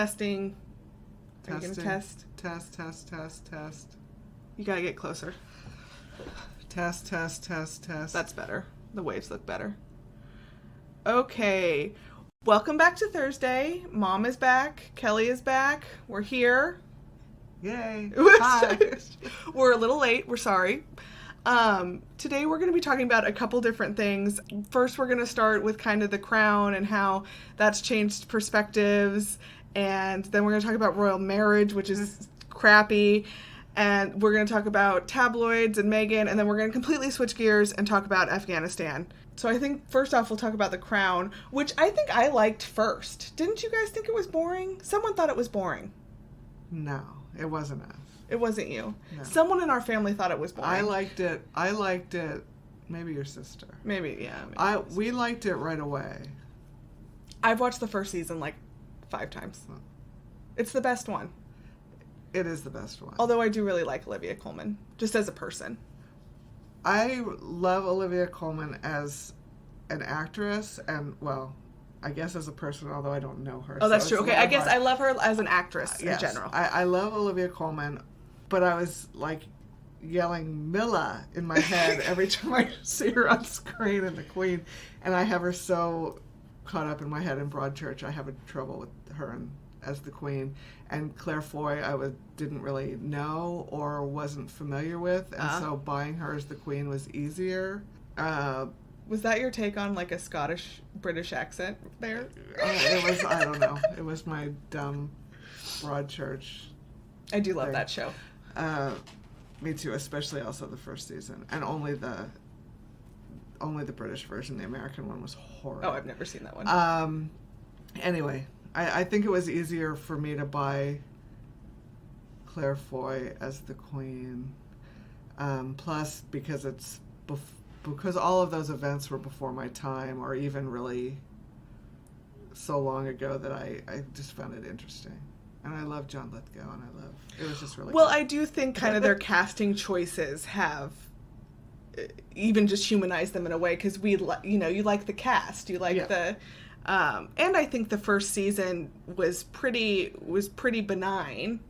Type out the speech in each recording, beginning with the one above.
Testing. Are you going to test? Test. You got to get closer. Test. That's better. The waves look better. Okay. Welcome back to Thursday. Mom is back. Kelly is back. We're here. Yay. Hi. We're a little late. We're sorry. Today we're going to be talking about a couple different things. First, we're going to start with kind of the crown and how that's changed perspectives. And then we're going to talk about royal marriage, which is crappy. And we're going to talk about tabloids and Meghan. And then we're going to completely switch gears and talk about Afghanistan. So I think first off, we'll talk about the crown, which I think I liked first. Didn't you guys think it was boring? Someone thought it was boring. No, it wasn't us. It wasn't you. No. Someone in our family thought it was boring. I liked it. Maybe your sister. Maybe, yeah. We liked it right away. I've watched the first season like 5 times. It's the best one. It is the best one. Although I do really like Olivia Colman, just as a person. I love Olivia Colman as an actress and, well, I guess as a person, although I don't know her. Oh, that's true. Okay, I guess I love her as an actress in general. I love Olivia Colman, but I was like yelling Milla in my head every time I see her on screen in The Queen, and I have her so caught up in my head in Broadchurch. I have trouble with her as the Queen, and Claire Foy didn't really know or wasn't familiar with, and so buying her as the Queen was easier. Was that your take on like a Scottish British accent there? It was, I don't know. It was my dumb Broadchurch. I do love that show. Me too, especially also the first season, and only the British version. The American one was horrible. Oh, I've never seen that one. Anyway, I think it was easier for me to buy Claire Foy as the Queen. Plus, because all of those events were before my time, or even really so long ago that I just found it interesting. And I love John Lithgow, and it was just really well, good. I do think kind of their casting choices have even just humanized them in a way, because you like the cast, you like the, and I think the first season was pretty benign.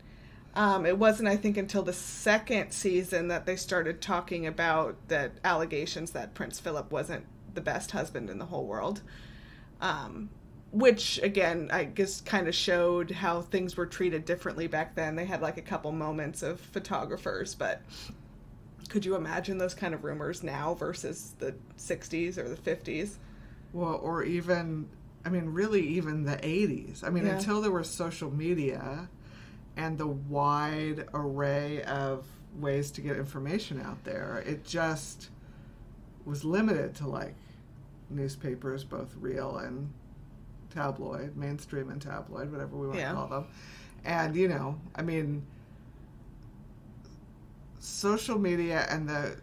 It wasn't, I think, until the second season that they started talking about the allegations that Prince Philip wasn't the best husband in the whole world. Which, again, I guess kind of showed how things were treated differently back then. They had like a couple moments of photographers, but could you imagine those kind of rumors now versus the 60s or the 50s? Well, or even, really even the 80s. Until there was social media and the wide array of ways to get information out there, it just was limited to like newspapers, both real and tabloid, mainstream and tabloid, whatever we want to call them. And, social media and the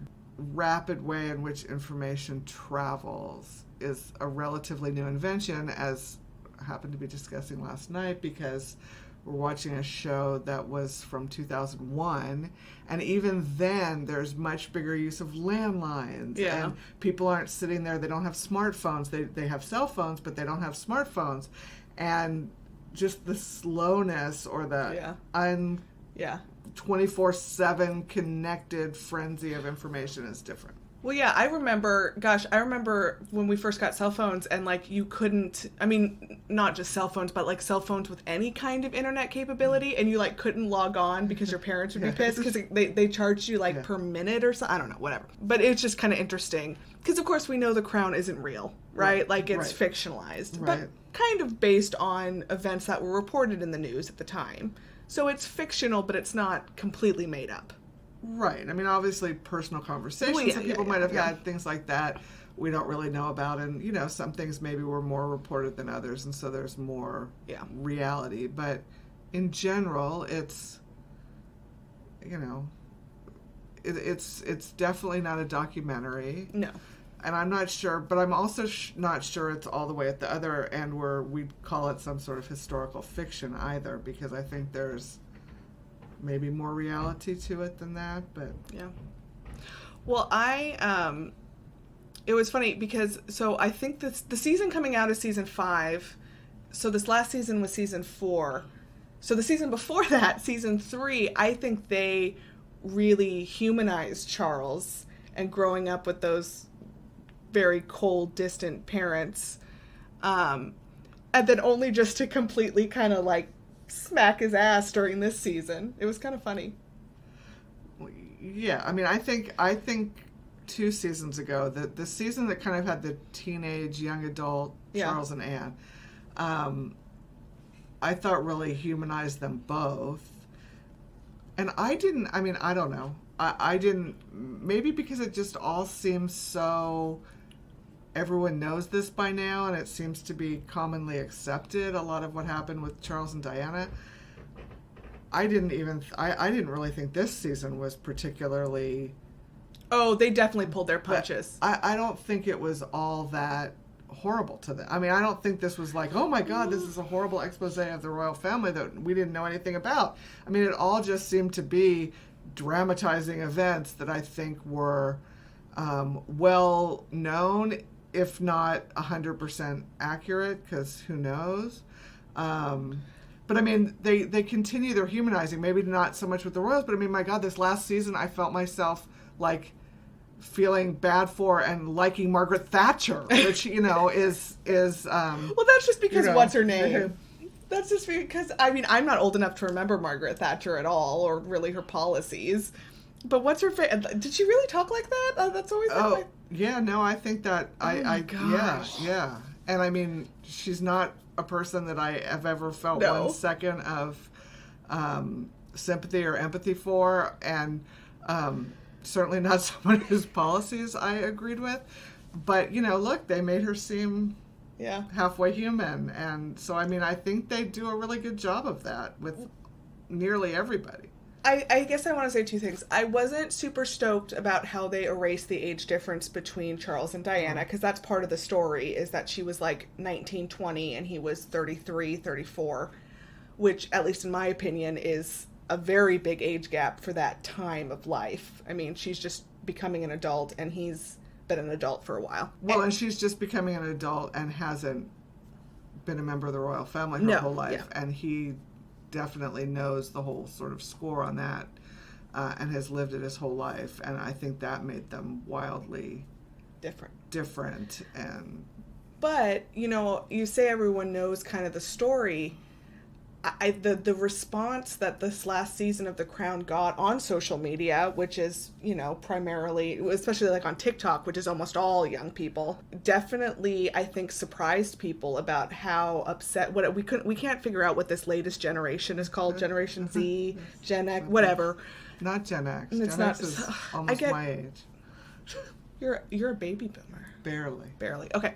rapid way in which information travels is a relatively new invention, as I happened to be discussing last night, because we're watching a show that was from 2001, and even then there's much bigger use of landlines. Yeah. And people aren't sitting there, they don't have smartphones. They have cell phones, but they don't have smartphones. And just the slowness or the 24/7 connected frenzy of information is different. Well, yeah, I remember when we first got cell phones, and like you couldn't, not just cell phones, but like cell phones with any kind of internet capability, and you like couldn't log on because your parents would be pissed because they charged you like per minute or something. I don't know, whatever. But it's just kind of interesting because, of course, we know the crown isn't real, right? Like it's fictionalized, but kind of based on events that were reported in the news at the time. So it's fictional, but it's not completely made up. Right. Obviously personal conversations that people might have had, things like that, we don't really know about. And, some things maybe were more reported than others, and so there's more reality. But in general, it's, it's definitely not a documentary. No. And I'm not sure, but I'm also not sure it's all the way at the other end where we'd call it some sort of historical fiction either, because I think there's maybe more reality to it than that, but well, it was funny because I think the season coming out is season 5, so this last season was season 4, So the season before that, season 3, I think they really humanized Charles, and growing up with those very cold, distant parents. And then only just to completely kind of like smack his ass during this season. It was kind of funny. Yeah, I mean, I think 2 seasons ago, the season that kind of had the teenage, young adult Charles and Anne, I thought really humanized them both. And I don't know. I didn't, maybe because it just all seems so, everyone knows this by now, and it seems to be commonly accepted, a lot of what happened with Charles and Diana. I didn't really think this season was particularly... Oh, they definitely pulled their punches. I don't think it was all that horrible to them. I mean, I don't think this was like, oh my God, this is a horrible expose of the royal family that we didn't know anything about. I mean, it all just seemed to be dramatizing events that I think were well known, if not 100% accurate, because who knows. But I mean, they continue their humanizing, maybe not so much with the royals, but I mean, my God, this last season I felt myself like feeling bad for and liking Margaret Thatcher, which, is well, that's just because what's her name? That's just because, I mean, I'm not old enough to remember Margaret Thatcher at all, or really her policies. But what's her did she really talk like that? That's always yeah, no, I think that gosh. Yeah. And I mean, she's not a person that I have ever felt 1 second of sympathy or empathy for, and certainly not someone whose policies I agreed with. But, look, they made her seem halfway human. And so, I mean, I think they do a really good job of that with nearly everybody. I guess I want to say 2 things. I wasn't super stoked about how they erased the age difference between Charles and Diana, because that's part of the story, is that she was like 19, 20, and he was 33, 34, which, at least in my opinion, is a very big age gap for that time of life. I mean, she's just becoming an adult, and he's been an adult for a while. Well, and she's just becoming an adult and hasn't been a member of the royal family her whole life, and he definitely knows the whole sort of score on that, and has lived it his whole life, and I think that made them wildly different. And but you say everyone knows kind of the story. The response that this last season of The Crown got on social media, which is, primarily, especially like on TikTok, which is almost all young people, definitely, I think, surprised people about how upset, we can't figure out what this latest generation is called, Generation Z, Gen X, whatever. Not Gen X. It's Gen X is almost my age. You're a baby boomer. Barely. Okay.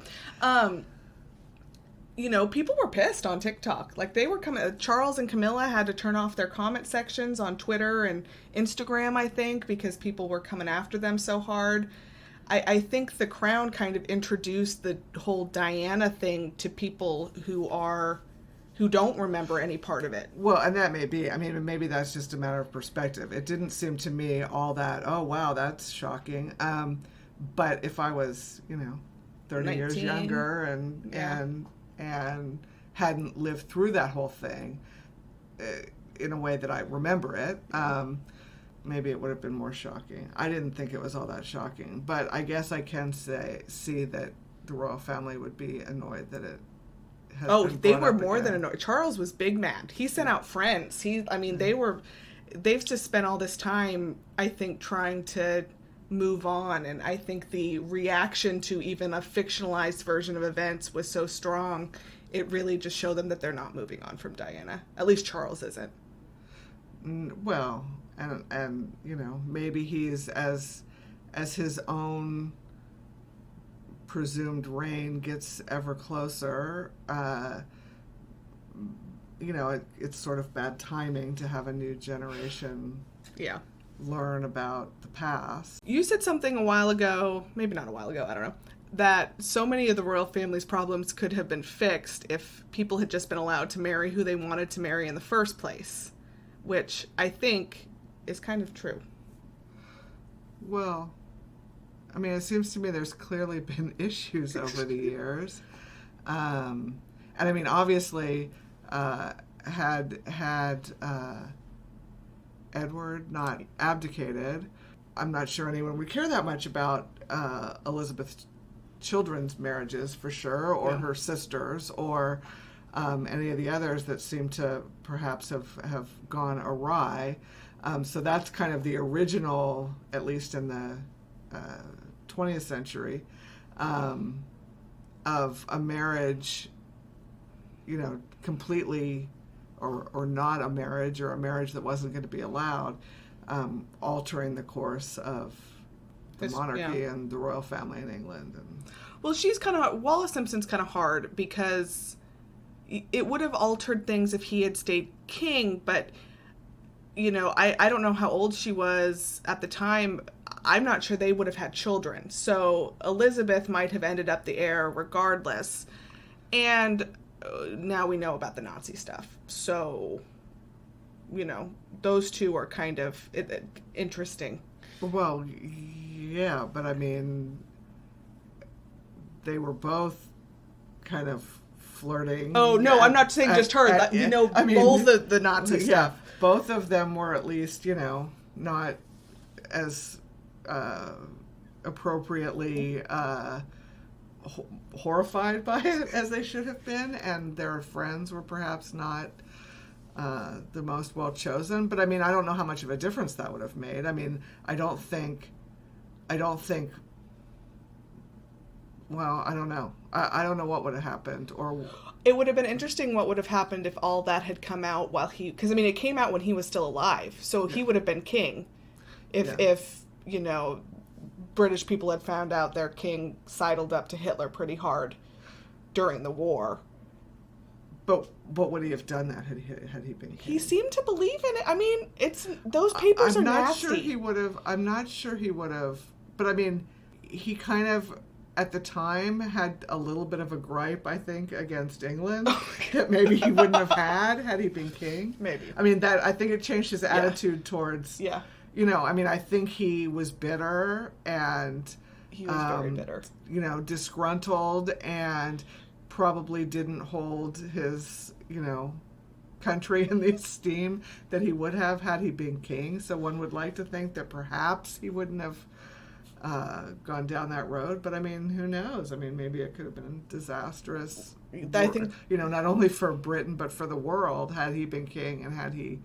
People were pissed on TikTok. Like, they were Charles and Camilla had to turn off their comment sections on Twitter and Instagram, I think, because people were coming after them so hard. I think The Crown kind of introduced the whole Diana thing to people who don't remember any part of it. Well, and that may be. I mean, maybe that's just a matter of perspective. It didn't seem to me all that, oh, wow, that's shocking. But if I was, 30 19, years younger and hadn't lived through that whole thing in a way that I remember it, maybe it would have been more shocking. I didn't think it was all that shocking, but I guess I can see that the royal family would be annoyed that it has been they were more again. than annoyed. Charles was big mad. He sent out friends. They've just spent all this time, I think, trying to move on, and I think the reaction to even a fictionalized version of events was so strong, it really just showed them that they're not moving on from Diana. At least Charles isn't. Well, and maybe he's as his own presumed reign gets ever closer, it's sort of bad timing to have a new generation learn about the past. You said something a while ago, maybe not a while ago, I don't know, that so many of the royal family's problems could have been fixed if people had just been allowed to marry who they wanted to marry in the first place, which I think is kind of true. Well, I mean, it seems to me there's clearly been issues over the years. And I mean, obviously, had Edward not abdicated, I'm not sure anyone would care that much about Elizabeth's children's marriages, for sure, or her sisters, or any of the others that seem to perhaps have gone awry. So that's kind of the original, at least in the 20th century, of a marriage, completely, or not a marriage, or a marriage that wasn't going to be allowed, altering the course of the monarchy and the royal family in England. Well, Wallis Simpson's kind of hard because it would have altered things if he had stayed king, but, I don't know how old she was at the time. I'm not sure they would have had children. So Elizabeth might have ended up the heir regardless. And now we know about the Nazi stuff. So, those two are kind of interesting. Well, yeah, but I mean, they were both kind of flirting. Oh, no, I'm not saying just her. Both the Nazi stuff. Both of them were at least, not as appropriately horrified by it as they should have been, and their friends were perhaps not the most well chosen. But I mean, I don't know how much of a difference that would have made. I mean, I don't think. Well, I don't know. I don't know what would have happened, or it would have been interesting what would have happened if all that had come out because I mean, it came out when he was still alive, so he would have been king. If British people had found out their king sidled up to Hitler pretty hard during the war. But would he have done that had he been king? He seemed to believe in it. I mean, those papers are nasty. I'm not sure he would have. But I mean, he kind of, at the time, had a little bit of a gripe, I think, against England that maybe he wouldn't have had he been king. Maybe. I mean, I think it changed his attitude towards. Yeah. I mean, I think he was bitter, and he was very bitter. Disgruntled, and probably didn't hold his, country in the esteem that he would have had he been king. So one would like to think that perhaps he wouldn't have gone down that road. But I mean, who knows? I mean, maybe it could have been disastrous. I think, not only for Britain but for the world had he been king and had he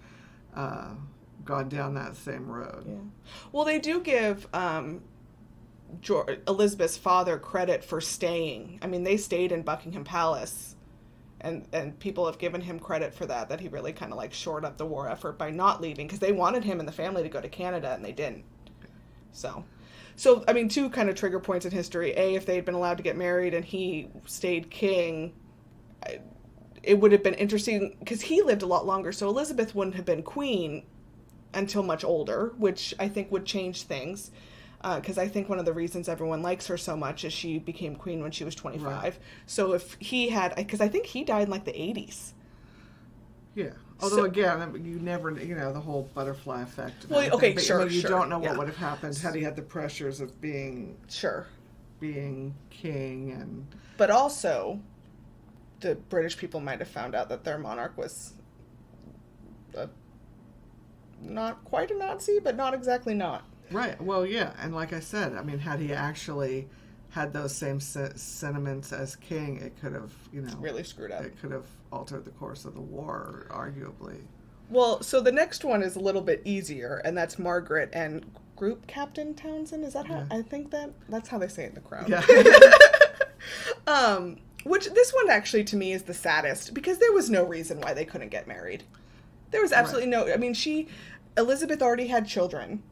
gone down that same road. Yeah. Well, they do give Elizabeth's father credit for staying. I mean, they stayed in Buckingham Palace, and people have given him credit for that he really kind of like shored up the war effort by not leaving, because they wanted him and the family to go to Canada, and they didn't. So I mean, two kind of trigger points in history. A, if they had been allowed to get married and he stayed king, it would have been interesting, because he lived a lot longer, so Elizabeth wouldn't have been queen until much older, which I think would change things. Because I think one of the reasons everyone likes her so much is she became queen when she was 25. Right. So if he had, because I think he died in like the 80s. Yeah. Although again, you never, the whole butterfly effect. Well, okay, but, sure. You don't know what would have happened had he had the pressures of being king, and. But also, the British people might have found out that their monarch was not quite a Nazi, but not exactly not. Right. Well, yeah. And like I said, I mean, had he actually had those same sentiments as king, it could have, really screwed up. It could have altered the course of the war, arguably. Well, so the next one is a little bit easier, and that's Margaret and Group Captain Townsend. Is that how I think that's how they say it in The Crown? Yeah. Which this one actually to me is the saddest, because there was no reason why they couldn't get married. There was absolutely no. I mean, Elizabeth already had children.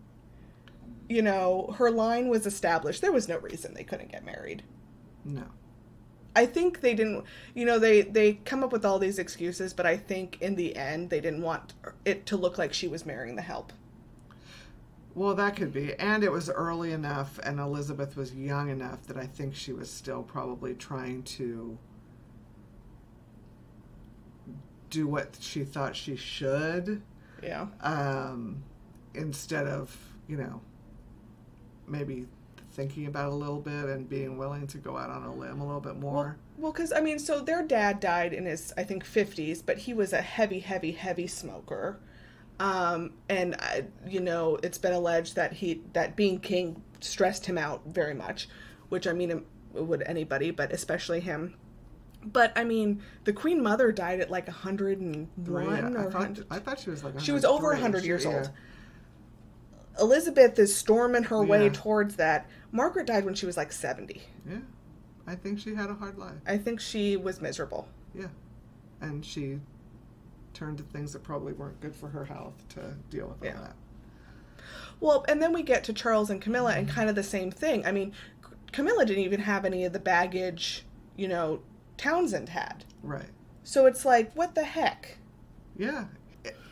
Her line was established. There was no reason they couldn't get married. No. I think they didn't, they come up with all these excuses, but I think in the end they didn't want it to look like she was marrying the help. Well, that could be. And it was early enough and Elizabeth was young enough that I think she was still probably trying to do what she thought she should. Yeah. Instead of, maybe thinking about it a little bit and being willing to go out on a limb a little bit more. Well, because, I mean, so their dad died in his, I think, 50s, but he was a heavy, heavy, heavy smoker. And, it's been alleged that being king stressed him out very much, which, I mean, it would anybody, but especially him. But, I mean, the Queen Mother died at like 101 I thought she was like 103. She was over 100 years old. Elizabeth is storming her way towards that. Margaret died when she was like 70. Yeah. I think she had a hard life. I think she was miserable. Yeah. And she turned to things that probably weren't good for her health to deal with all that. Well, and then we get to Charles and Camilla and kind of the same thing. I mean, Camilla didn't even have any of the baggage, Townsend had. Right. So it's like, what the heck? Yeah.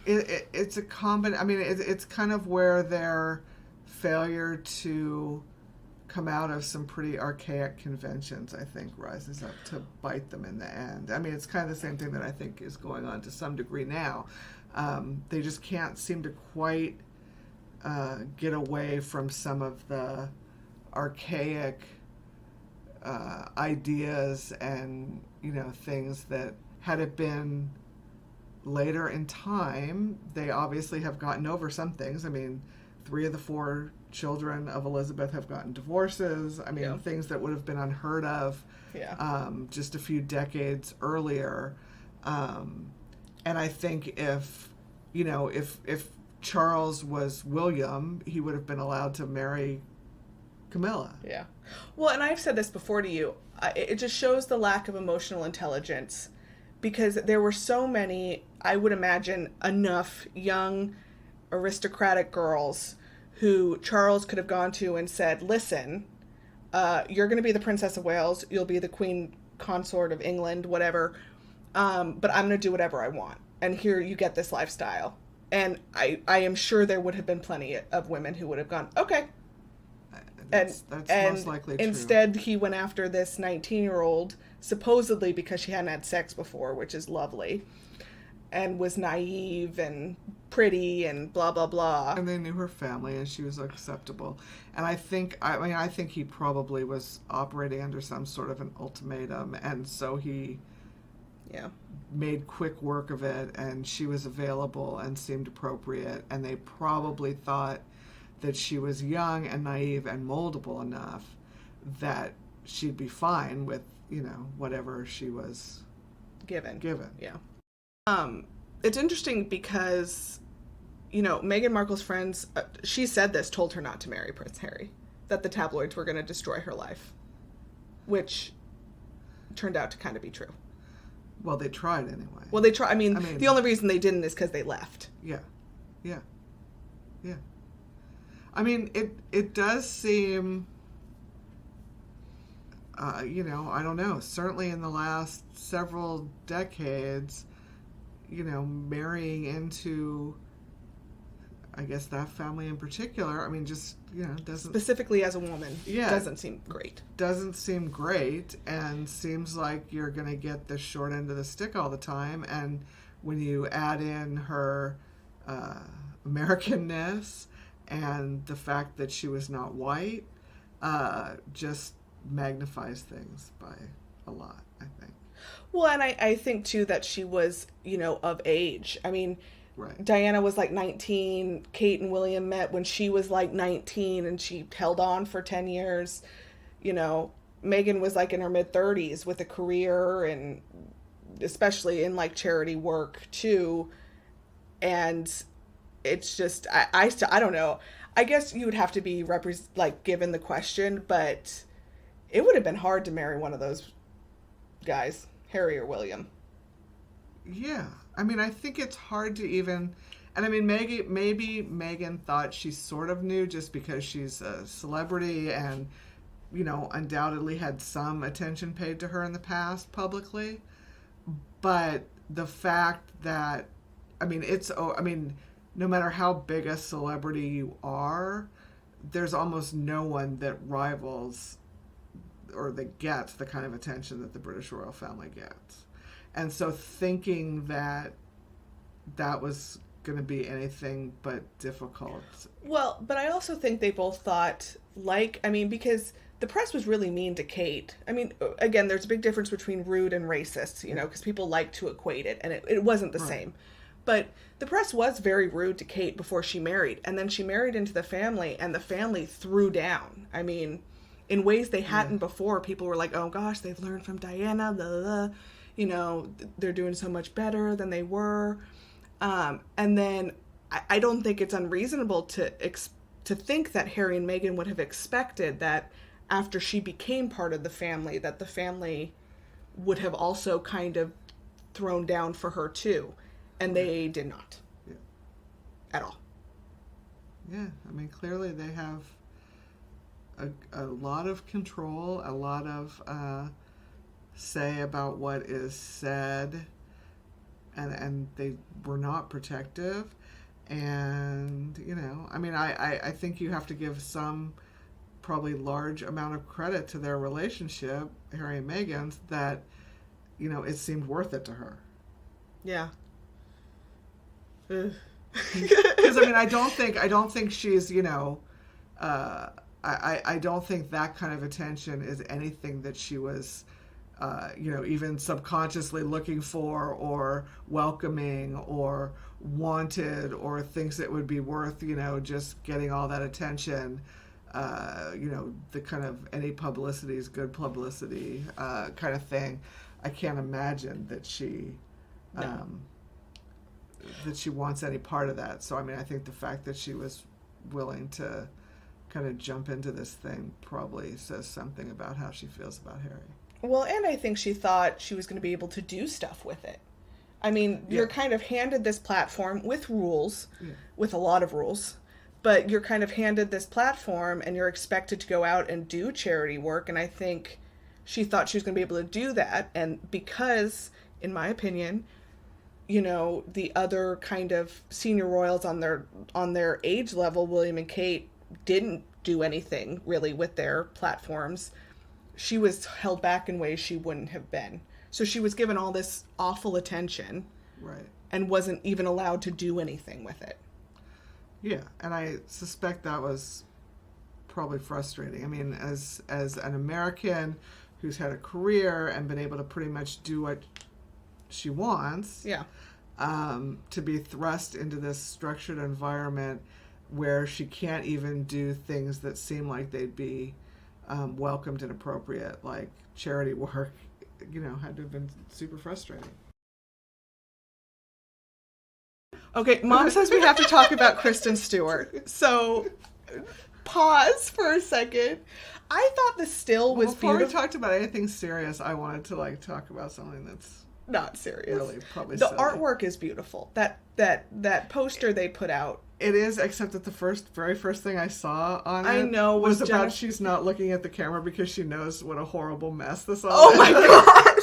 It's a common. I mean, it's kind of where their failure to come out of some pretty archaic conventions, I think, rises up to bite them in the end. I mean, it's kind of the same thing that I think is going on to some degree now. They just can't seem to quite get away from some of the archaic ideas and, things that had it been later in time, they obviously have gotten over some things. I mean, 3 of the 4 children of Elizabeth have gotten divorces. I mean, things that would have been unheard of just a few decades earlier. And I think if Charles was William, he would have been allowed to marry Camilla. Yeah. Well, and I've said this before to you. It just shows the lack of emotional intelligence, because there were so many, I would imagine, enough young aristocratic girls who Charles could have gone to and said, listen, you're going to be the Princess of Wales, you'll be the Queen Consort of England, whatever, but I'm going to do whatever I want. And here you get this lifestyle. And I am sure there would have been plenty of women who would have gone, okay. That's most likely true. Instead, he went after this 19-year-old, supposedly because she hadn't had sex before, which is lovely, and was naive and pretty and blah, blah, blah. And they knew her family, and she was acceptable. And I think he probably was operating under some sort of an ultimatum, and so he made quick work of it, and she was available and seemed appropriate, and they probably thought that she was young and naive and moldable enough that she'd be fine with, whatever she was given. Yeah. It's interesting because, Meghan Markle's friends, she said this, told her not to marry Prince Harry, that the tabloids were going to destroy her life, which turned out to kind of be true. Well, they tried anyway. Well, they tried. I mean, the only reason they didn't is because they left. Yeah. I mean, it does seem, I don't know, certainly in the last several decades, marrying into, I guess, that family in particular, I mean, just, doesn't... Specifically as a woman, doesn't seem great. Doesn't seem great, and seems like you're going to get the short end of the stick all the time, and when you add in her Americanness and the fact that she was not white, just magnifies things by a lot, I think. Well, and I think, too, that she was, of age. I mean, right. Diana was like 19. Kate and William met when she was like 19, and she held on for 10 years. Meghan was like in her mid-30s with a career, and especially in like charity work, too. And it's just, I don't know. I guess you would have to be given the question, but it would have been hard to marry one of those guys, Harry or William. Yeah. I mean, I think it's hard to even, and I mean, maybe Meghan thought she sort of knew just because she's a celebrity and, undoubtedly had some attention paid to her in the past publicly. But the fact that, no matter how big a celebrity you are, there's almost no one that rivals or that gets the kind of attention that the British royal family gets. And so thinking that that was going to be anything but difficult. Well, but I also think they both thought, because the press was really mean to Kate. I mean, again, there's a big difference between rude and racist, because people like to equate it, and it wasn't the same. But the press was very rude to Kate before she married, and then she married into the family, and the family threw down. I mean, in ways they hadn't before. People were like, oh gosh, they've learned from Diana, blah, blah. They're doing so much better than they were. And then I don't think it's unreasonable to think that Harry and Meghan would have expected that after she became part of the family, that the family would have also kind of thrown down for her too. And they did not. Yeah. At all. Yeah, I mean, clearly they have a lot of control, a lot of say about what is said, and they were not protective. And, I think you have to give some probably large amount of credit to their relationship, Harry and Meghan's, that, it seemed worth it to her. Yeah. Because I don't think she's I don't think that kind of attention is anything that she was even subconsciously looking for or welcoming or wanted or thinks it would be worth just getting all that attention. The kind of any publicity is good publicity kind of thing. I can't imagine that she that she wants any part of that. So, I think the fact that she was willing to kind of jump into this thing probably says something about how she feels about Harry. Well, and I think she thought she was going to be able to do stuff with it. I mean, you're kind of handed this platform with rules, with a lot of rules, but you're kind of handed this platform and you're expected to go out and do charity work. And I think she thought she was going to be able to do that. And because, in my opinion, the other kind of senior royals on their age level, William and Kate, didn't do anything really with their platforms. She was held back in ways she wouldn't have been. So she was given all this awful attention, right, and wasn't even allowed to do anything with it. Yeah, and I suspect that was probably frustrating. I mean, as an American who's had a career and been able to pretty much do what she wants, to be thrust into this structured environment where she can't even do things that seem like they'd be welcomed and appropriate, like charity work, had to have been super frustrating. Okay, Mom says we have to talk about Kristen Stewart. So, pause for a second. I thought the still was before beautiful. Before we talked about anything serious, I wanted to talk about something that's not serious. Really, probably the silly. Artwork is beautiful. That poster they put out. It is, except that the very first thing I saw on it was about she's not looking at the camera because she knows what a horrible mess this all is. Oh my god!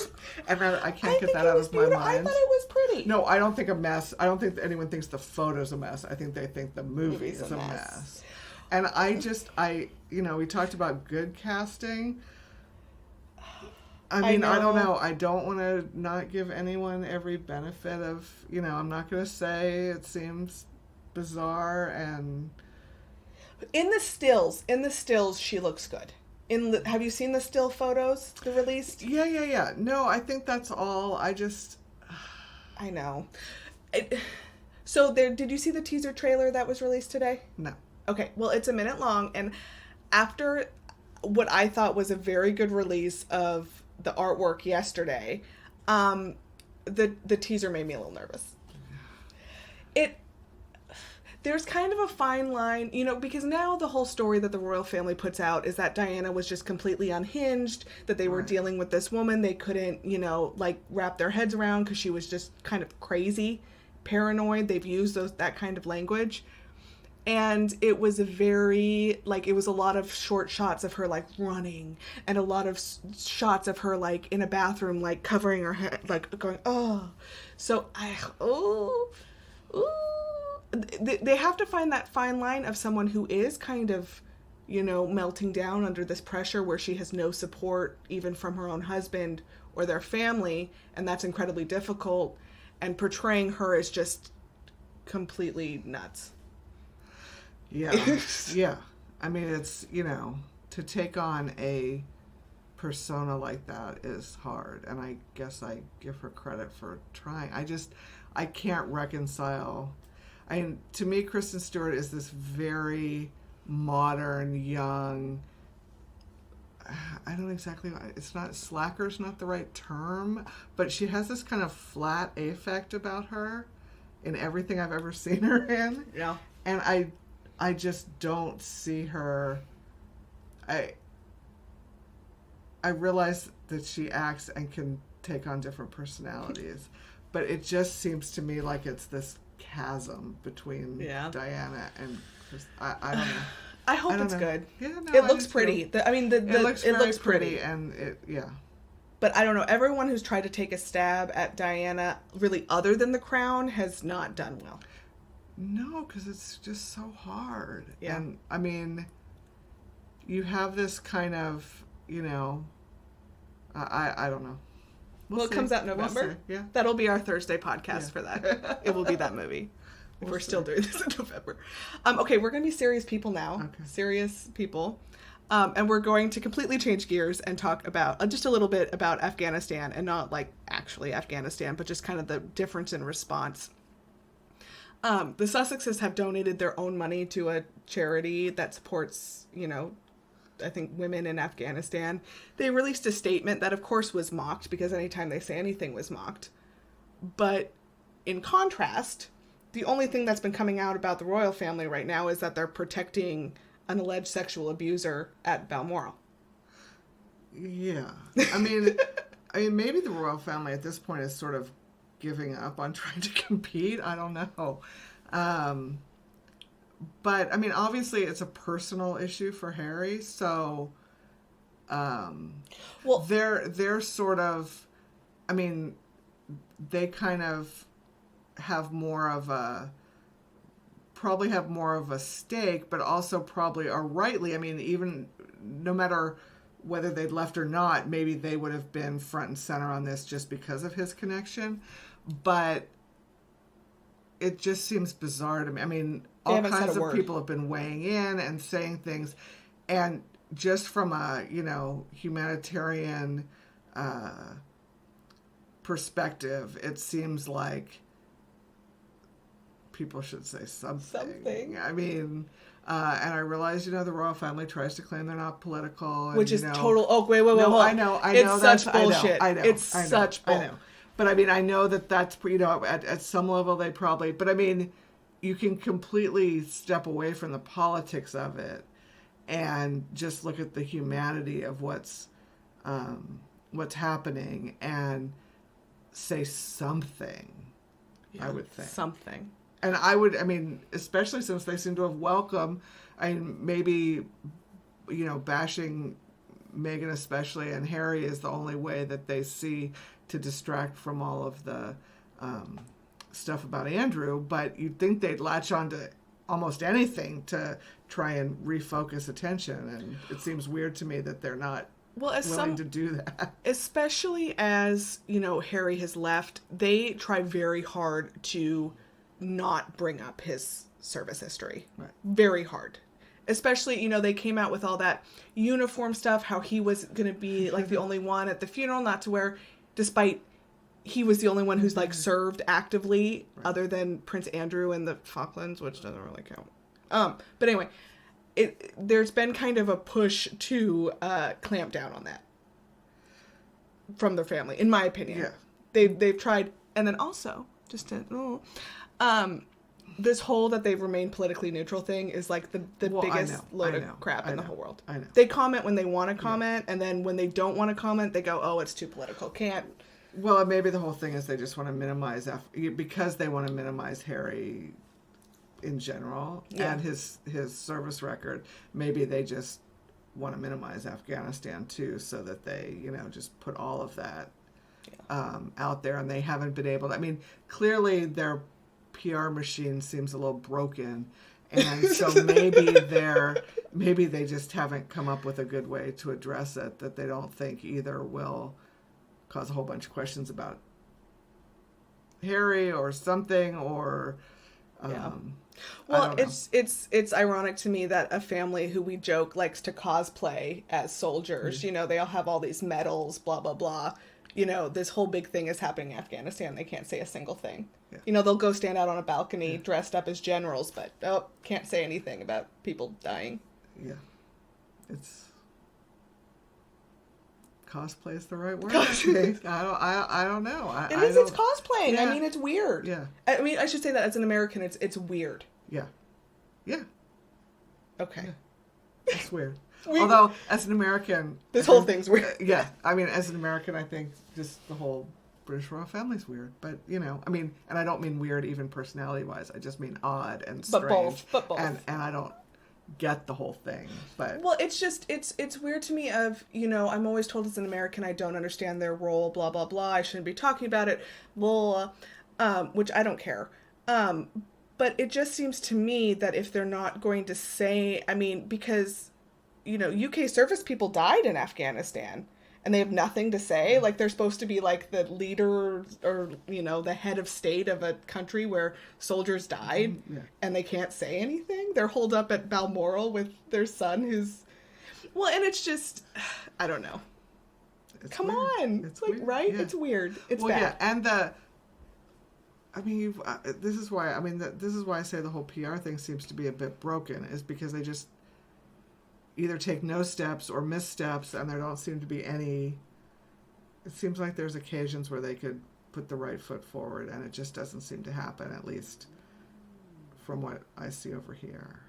And I can't get that out of my mind. I thought it was pretty. No, I don't think a mess. I don't think anyone thinks the photo's a mess. I think they think the movie is a mess. And we talked about good casting. I mean, I don't know. I don't want to not give anyone every benefit of, I'm not going to say it seems bizarre and... In the stills, she looks good. Have you seen the still photos, the released? Yeah. No, I think that's all. I know. So did you see the teaser trailer that was released today? No. Okay, well, it's a minute long, and after what I thought was a very good release of the artwork yesterday, the teaser made me a little nervous. There's kind of a fine line, because now the whole story that the royal family puts out is that Diana was just completely unhinged, that they were dealing with this woman they couldn't, wrap their heads around because she was just kind of crazy, paranoid. They've used that kind of language. And it was it was a lot of short shots of her, running, and a lot of shots of her, in a bathroom, covering her head, going, oh. So, they have to find that fine line of someone who is kind of, melting down under this pressure where she has no support even from her own husband or their family, and that's incredibly difficult, and portraying her as just completely nuts. Yeah. Yeah. I mean, it's, to take on a persona like that is hard. And I guess I give her credit for trying. I can't reconcile. To me, Kristen Stewart is this very modern, young, I don't exactly, it's not, slacker's not the right term, but she has this kind of flat affect about her in everything I've ever seen her in. Yeah. And I just don't see her. I realize that she acts and can take on different personalities, but it just seems to me like it's this chasm between Diana and Chris. I don't know. I hope it's good. Yeah, no, it looks pretty. It looks pretty, and But I don't know. Everyone who's tried to take a stab at Diana, really, other than The Crown, has not done well. No, because it's just so hard. Yeah. And I mean, you have this kind of, I don't know. Well, it comes out in November. Yeah. That'll be our Thursday podcast for that. It will be that movie. If we're still doing this in November. Okay, we're going to be serious people now. Okay. Serious people. And we're going to completely change gears and talk about just a little bit about Afghanistan, and not like actually Afghanistan, but just kind of the difference in response. The Sussexes have donated their own money to a charity that supports, I think women in Afghanistan. They released a statement that, of course, was mocked, because anytime they say anything was mocked. But in contrast, the only thing that's been coming out about the royal family right now is that they're protecting an alleged sexual abuser at Balmoral. Yeah. I mean, maybe the royal family at this point is sort of giving up on trying to compete. I don't know. But, I mean, obviously it's a personal issue for Harry, so they're sort of, I mean, they kind of probably have more of a stake, but also probably are rightly, I mean, even no matter whether they'd left or not, maybe they would have been front and center on this just because of his connection. But it just seems bizarre to me. I mean, all kinds of people have been weighing in and saying things, and just from a, humanitarian perspective, it seems like people should say something. I mean, and I realize, the royal family tries to claim they're not political. And, which is total... Oh, wait. No, I know. It's such bullshit. I know. It's such bull. I know. But, I mean, I know that's, at some level they probably... But, I mean, you can completely step away from the politics of it and just look at the humanity of what's happening and say something, I would think. Something. And especially since they seem to have welcomed, maybe, bashing Meghan especially and Harry is the only way that they see to distract from all of the stuff about Andrew, but you'd think they'd latch on to almost anything to try and refocus attention, and it seems weird to me that they're not willing to do that. Especially as, Harry has left, they try very hard to not bring up his service history. Right. Very hard. Especially, they came out with all that uniform stuff, how he was going to be like the only one at the funeral not to wear, despite he was the only one who's like served actively, right, other than Prince Andrew in the Falklands, which doesn't really count. But anyway, there's been kind of a push to clamp down on that from their family, in my opinion. Yeah. They've tried, and then also just to this whole that they've remained politically neutral thing is like the biggest load of crap in the whole world. I know. They comment when they want to comment, and then when they don't want to comment, they go, "Oh, it's too political. Can't." Well, maybe the whole thing is they just want to minimize because they want to minimize Harry in general and his service record. Maybe they just want to minimize Afghanistan too, so that they just put all of that out there, and they haven't been able to. I mean, clearly their PR machine seems a little broken, and so maybe they just haven't come up with a good way to address it that they don't think either will cause a whole bunch of questions about Harry or something, or Well, it's ironic to me that a family who we joke likes to cosplay as soldiers. Mm-hmm. You know, they all have all these medals, blah, blah, blah. You know, this whole big thing is happening in Afghanistan. They can't say a single thing. Yeah. You know, they'll go stand out on a balcony dressed up as generals, but can't say anything about people dying. Yeah. Cosplay is the right word. I don't know. It's cosplaying. Yeah. I mean, it's weird. Yeah. I mean, I should say that as an American, it's weird. Yeah. Yeah. Okay. Yeah. It's weird. Although, as an American... This whole thing's weird. Yeah. I mean, as an American, I think just the whole British royal family's weird. But, you know, I mean, and I don't mean weird even personality-wise. I just mean odd and strange. But both. And I don't get the whole thing, but... Well, it's just, it's weird to me of, you know, I'm always told as an American I don't understand their role, blah, blah, blah, I shouldn't be talking about it, blah, which I don't care. But it just seems to me that if they're not going to say, I mean, because, you know, UK service people died in Afghanistan, and they have nothing to say. Like, they're supposed to be, like, the leader or, you know, the head of state of a country where soldiers died, and they can't say anything. They're holed up at Balmoral with their son who's... Well, and it's just... I don't know. Come on. It's like, weird. Right? Yeah. It's weird. It's bad. Yeah, and I mean, this is why I say the whole PR thing seems to be a bit broken, is because they just either take no steps or missteps, and there don't seem to be any... It seems like there's occasions where they could put the right foot forward, and it just doesn't seem to happen, at least from what I see over here.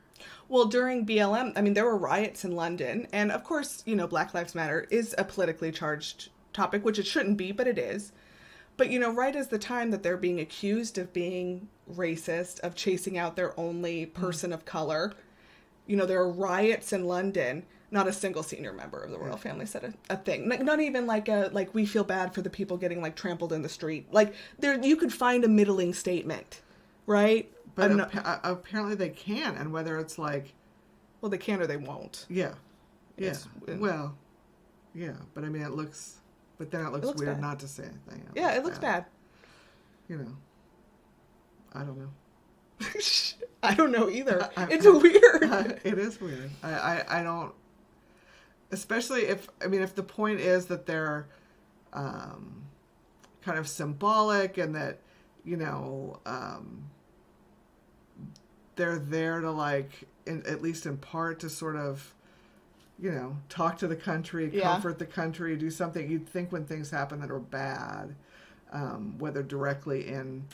Well, during BLM, I mean, there were riots in London, and of course, you know, Black Lives Matter is a politically charged topic, which it shouldn't be, but it is. But, you know, right as the time that they're being accused of being racist, of chasing out their only person of color... You know, there are riots in London. Not a single senior member of the royal family said a thing. Not even like we feel bad for the people getting like trampled in the street. Like there, you could find a middling statement, right? But apparently they can, and whether it's like, well, they can or they won't. Yeah, yeah. Well, yeah. But I mean, it looks weird bad. Not to say anything. It looks bad. You know, I don't know. I don't know either. It's weird. It is weird. I don't, especially if the point is that they're kind of symbolic and that, you know, they're there to like, at least in part, to sort of, you know, talk to the country, comfort the country, do something. You'd think when things happen that are bad, whether directly in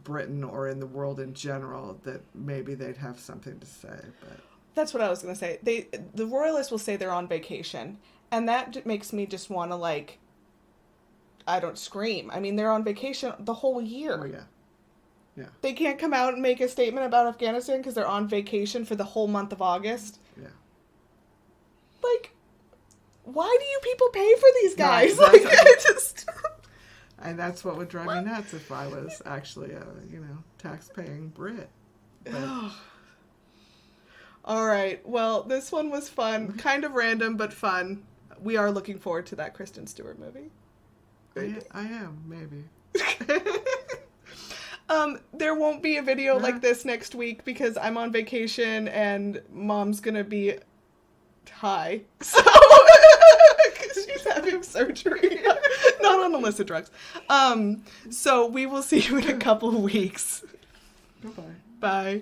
Britain or in the world in general, that maybe they'd have something to say. But that's what I was going to say. The royalists will say they're on vacation, and that makes me just want to, like, I don't scream. I mean, they're on vacation the whole year. Oh, yeah. Yeah. They can't come out and make a statement about Afghanistan because they're on vacation for the whole month of August. Yeah. Like, why do you people pay for these guys? Right, just... And that's what would drive me nuts if I was actually a, you know, tax-paying Brit. But... All right. Well, this one was fun. Kind of random, but fun. We are looking forward to that Kristen Stewart movie. I am, maybe. There won't be a video like this next week because I'm on vacation and Mom's going to be high. So, because she's having surgery. Not on illicit drugs. So we will see you in a couple of weeks. Goodbye. Bye.